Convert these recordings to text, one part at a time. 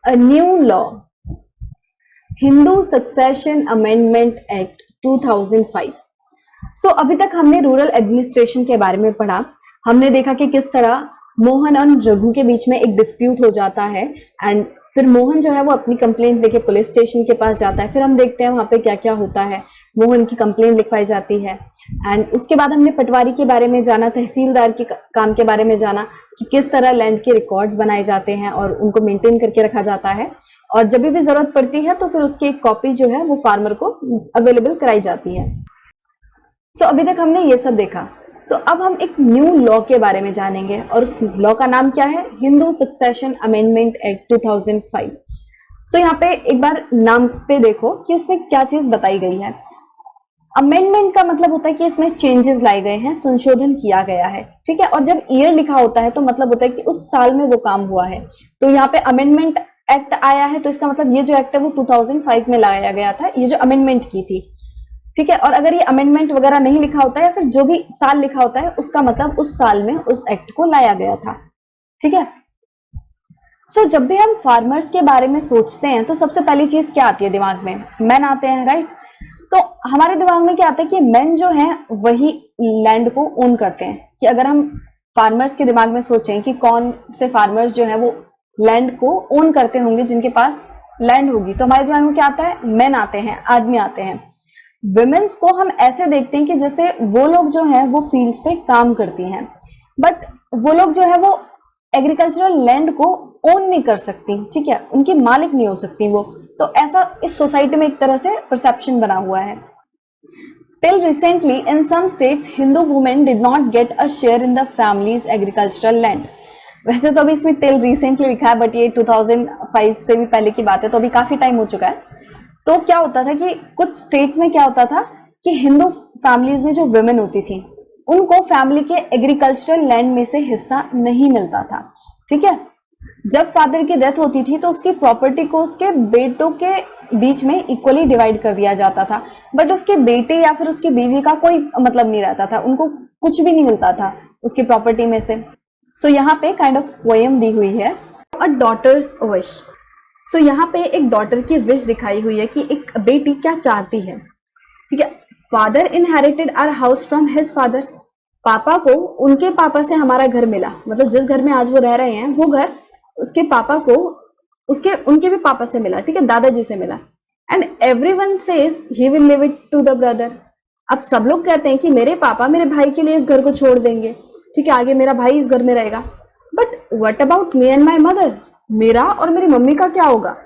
a new law, Hindu succession amendment act 2005। सो अभी तक हमने रूरल एडमिनिस्ट्रेशन के बारे में पढ़ा। हमने देखा कि किस तरह मोहन और रघु के बीच में एक डिस्प्यूट हो जाता है एंड फिर मोहन जो है वो अपनी कंप्लेंट लेके पुलिस स्टेशन के पास जाता है। फिर हम देखते हैं वहां पे क्या क्या होता है। मोहन की कंप्लेंट लिखवाई जाती है एंड उसके बाद हमने पटवारी के बारे में जाना, तहसीलदार के काम के बारे में जाना कि किस तरह लैंड के रिकॉर्ड्स बनाए जाते हैं और उनको मेंटेन करके रखा जाता है और जब भी जरूरत पड़ती है तो फिर उसकी एक कॉपी जो है वो फार्मर को अवेलेबल कराई जाती है। सो अभी तक हमने ये सब देखा। तो अब हम एक न्यू लॉ के बारे में जानेंगे और उस लॉ का नाम क्या है? Hindu succession amendment act 2005। सो यहाँ पे एक बार नाम पे देखो कि उसमें क्या चीज बताई गई है। अमेंडमेंट का मतलब होता है कि इसमें चेंजेस लाए गए हैं, संशोधन किया गया है, ठीक है। और जब ईयर लिखा होता है तो मतलब होता है कि उस साल में वो काम हुआ है। तो यहाँ पे अमेंडमेंट एक्ट आया है तो इसका मतलब ये जो एक्ट है वो 2005 में लाया गया था, ये जो अमेंडमेंट की थी, ठीक है। और अगर ये अमेंडमेंट वगैरह नहीं लिखा होता है या फिर जो भी साल लिखा होता है उसका मतलब उस साल में उस एक्ट को लाया गया था, ठीक है। सो जब भी हम फार्मर्स के बारे में सोचते हैं तो सबसे पहली चीज क्या आती है दिमाग में? मैन आते हैं, राइट। तो हमारे दिमाग में क्या आता है कि मैन जो है वही लैंड को ओन करते हैं। कि अगर हम फार्मर्स के दिमाग में सोचें कि कौन से फार्मर्स जो है वो लैंड को ओन करते होंगे, जिनके पास लैंड होगी, तो हमारे दिमाग में क्या आता है? मैन आते हैं, आदमी आते हैं। विमेन्स को हम ऐसे देखते हैं कि जैसे वो लोग जो है वो फील्ड्स पे काम करती हैं, बट वो लोग जो है वो एग्रीकल्चरल लैंड को ओन नहीं कर सकती, ठीक है, उनकी मालिक नहीं हो सकती वो। तो ऐसा इस सोसाइटी में एक तरह से परसेप्शन बना हुआ है। Till recently in some states Hindu women did not get a share in the families agricultural land. वैसे तो अभी इसमें टिल रिसेंटली लिखा है बट ये 2005 से भी पहले की बात है, तो अभी काफी टाइम हो चुका है। तो क्या होता था कि कुछ स्टेट्स में क्या होता था कि हिंदू फैमिलीज में जो वुमेन होती थी उनको फैमिली के एग्रीकल्चरल लैंड में से हिस्सा नहीं मिलता था, ठीक है। जब फादर की डेथ होती थी तो उसकी प्रॉपर्टी को उसके बेटों के बीच में इक्वली डिवाइड कर दिया जाता था, बट उसके बेटे या फिर उसकी बीवी का कोई मतलब नहीं रहता था, उनको कुछ भी नहीं मिलता था उसकी प्रॉपर्टी में से। सो यहाँ पे काइंड ऑफ पोएम दी हुई है, अ डॉटर्स विश। सो यहाँ पे एक डॉटर की विश दिखाई हुई है कि एक बेटी क्या चाहती है, ठीक है। Father inherited our house from his father. पापा को उनके पापा से हमारा घर मिला, मतलब जिस घर में आज वो रह रहे हैं वो घर उसके पापा को उनके भी पापा से मिला, ठीक है, दादाजी से मिला। And everyone says he will leave it to the brother. अब सब लोग कहते हैं कि मेरे पापा मेरे भाई के लिए इस घर को छोड़ देंगे, ठीक है, आगे मेरा भाई इस घर में रहेगा। But what about me and my mother? मेरा और मेरी मम्मी का क्या होगा?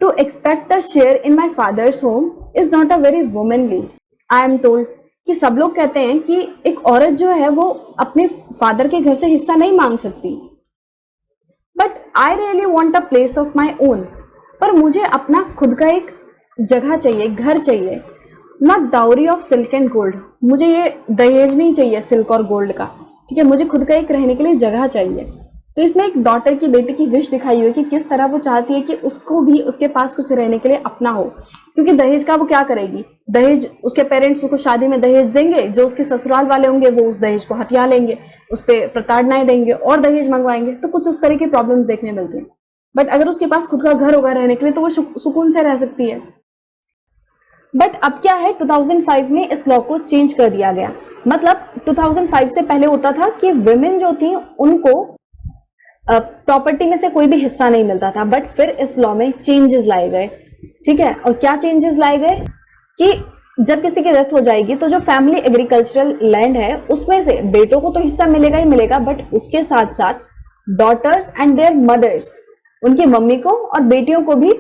To expect a share in my father's home is not a very womanly. I am told कि सब लोग कहते हैं कि एक औरत जो है वो अपने फादर के घर से हिस्सा नहीं मांग सकती। But I really want a place of my own. पर मुझे अपना खुद का एक जगह चाहिए, घर चाहिए, not dowry of silk and gold. मुझे ये दहेज नहीं चाहिए सिल्क और गोल्ड का, ठीक है, मुझे खुद का एक रहने के लिए जगह चाहिए। तो इसमें एक डॉटर की, बेटी की विश दिखाई हुई है कि किस तरह वो चाहती है कि उसको भी उसके पास कुछ रहने के लिए अपना हो, क्योंकि दहेज का वो क्या करेगी? दहेज उसके पेरेंट्स उसको शादी में दहेज देंगे, जो उसके ससुराल वाले होंगे वो उस दहेज को हथिया लेंगे, उस पर प्रताड़नाएं देंगे और दहेज मंगवाएंगे, तो कुछ उस तरह की प्रॉब्लम्स देखने मिलती हैं। बट अगर उसके पास खुद का घर होगा रहने के लिए तो वो सुकून से रह सकती है। बट अब क्या है, 2005 में इस लॉ को चेंज कर दिया गया। मतलब 2005 से पहले होता था कि विमेन जो थी उनको प्रॉपर्टी में से कोई भी हिस्सा नहीं मिलता था, बट फिर इस लॉ में चेंजेस लाए गए, ठीक है। और क्या चेंजेस लाए गए कि जब किसी की डेथ हो जाएगी तो जो फैमिली एग्रीकल्चरल लैंड है उसमें से बेटों को तो हिस्सा मिलेगा ही मिलेगा, बट उसके साथ साथ डॉटर्स एंड देयर मदर्स, उनकी मम्मी को और बेटियों को भी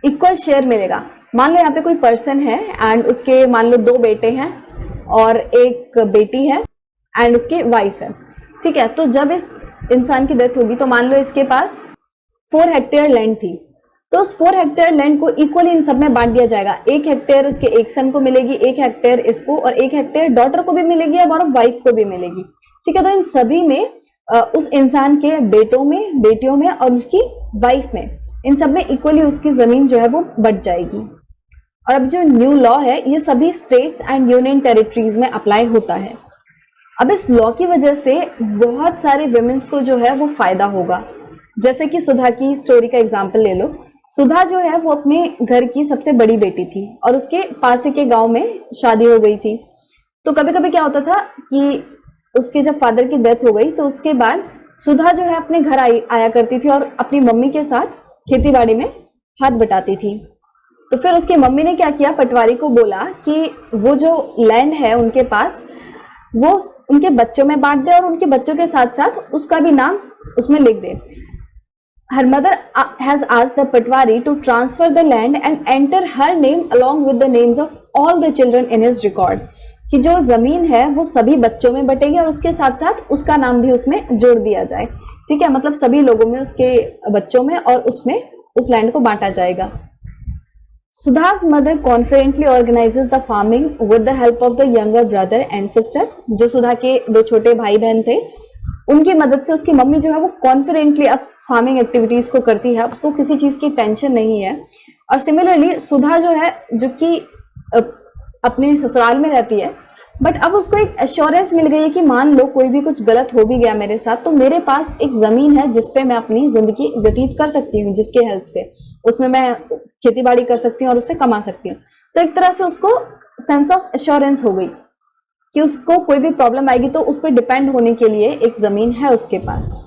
इक्वल शेयर मिलेगा। मान लो यहाँ पे कोई पर्सन है एंड उसके मान लो 2 बेटे हैं और एक बेटी है एंड उसकी वाइफ है, ठीक है। तो जब इस इंसान की डेथ होगी तो मान लो इसके पास 4 हेक्टेयर लैंड थी, तो उस 4 हेक्टेयर लैंड को इक्वली इन सब में बांट दिया जाएगा। 1 हेक्टेयर उसके एक सन को मिलेगी, 1 हेक्टेयर इसको और 1 हेक्टेयर डॉटर को भी मिलेगी और वाइफ को भी मिलेगी, ठीक है। तो इन सभी में उस इंसान के बेटों में, बेटियों में और उसकी वाइफ में, इन सब में इक्वली उसकी जमीन जो है वो बट जाएगी। और अब जो न्यू लॉ है ये सभी स्टेट्स एंड यूनियन टेरिटरीज में अप्लाई होता है। अब इस लॉ की वजह से बहुत सारे विमेन्स को जो है वो फायदा होगा। जैसे कि सुधा की स्टोरी का एग्जाम्पल ले लो। सुधा जो है वो अपने घर की सबसे बड़ी बेटी थी और उसके पास के गांव में शादी हो गई थी। तो कभी कभी क्या होता था कि उसके जब फादर की डेथ हो गई तो उसके बाद सुधा जो है अपने घर आया करती थी और अपनी मम्मी के साथ खेती बाड़ी में हाथ बटाती थी। तो फिर उसकी मम्मी ने क्या किया, पटवारी को बोला कि वो जो लैंड है उनके पास वो उनके बच्चों में बांट दे और उनके बच्चों के साथ साथ उसका भी नाम उसमें लिख दे। Her mother has asked the Patwari to transfer the land and enter her name along with the names of all the children in his record, कि जो जमीन है वो सभी बच्चों में बटेगी और उसके साथ साथ उसका नाम भी उसमें जोड़ दिया जाए। ठीक है, मतलब सभी लोगों में, उसके बच्चों में और उसमें उस लैंड को बांटा जाएगा। Sudha's mother confidently organizes the farming with the help of the younger brother and sister। जो सुधा के दो छोटे भाई बहन थे उनकी मदद से उसकी मम्मी जो है वो कॉन्फिडेंटली अब फार्मिंग एक्टिविटीज को करती है, उसको किसी चीज की टेंशन नहीं है। और सिमिलरली सुधा जो है, जो कि अपने ससुराल में रहती है, बट अब उसको एक एश्योरेंस मिल गई है कि मान लो कोई भी कुछ गलत हो भी गया मेरे साथ तो मेरे पास एक जमीन है जिसपे मैं अपनी जिंदगी व्यतीत कर सकती हूँ, जिसके हेल्प से उसमें मैं खेती बाड़ी कर सकती हूँ और उससे कमा सकती हूँ। तो एक तरह से उसको सेंस ऑफ एश्योरेंस हो गई कि उसको कोई भी प्रॉब्लम आएगी तो उस पर डिपेंड होने के लिए एक जमीन है उसके पास।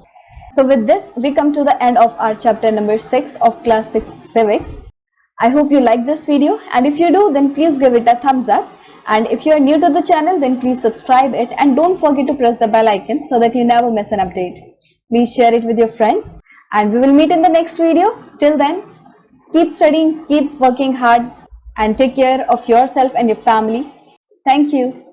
So with this we come to the end of our chapter number 6 of class 6 civics. I hope you like this video, and if you do then please give it a thumbs up, and if you are new to the channel then please subscribe it and don't forget to press the bell icon so that you never miss an update. Please share it with your friends and we will meet in the next video. Till then, keep studying, keep working hard and take care of yourself and your family. Thank you.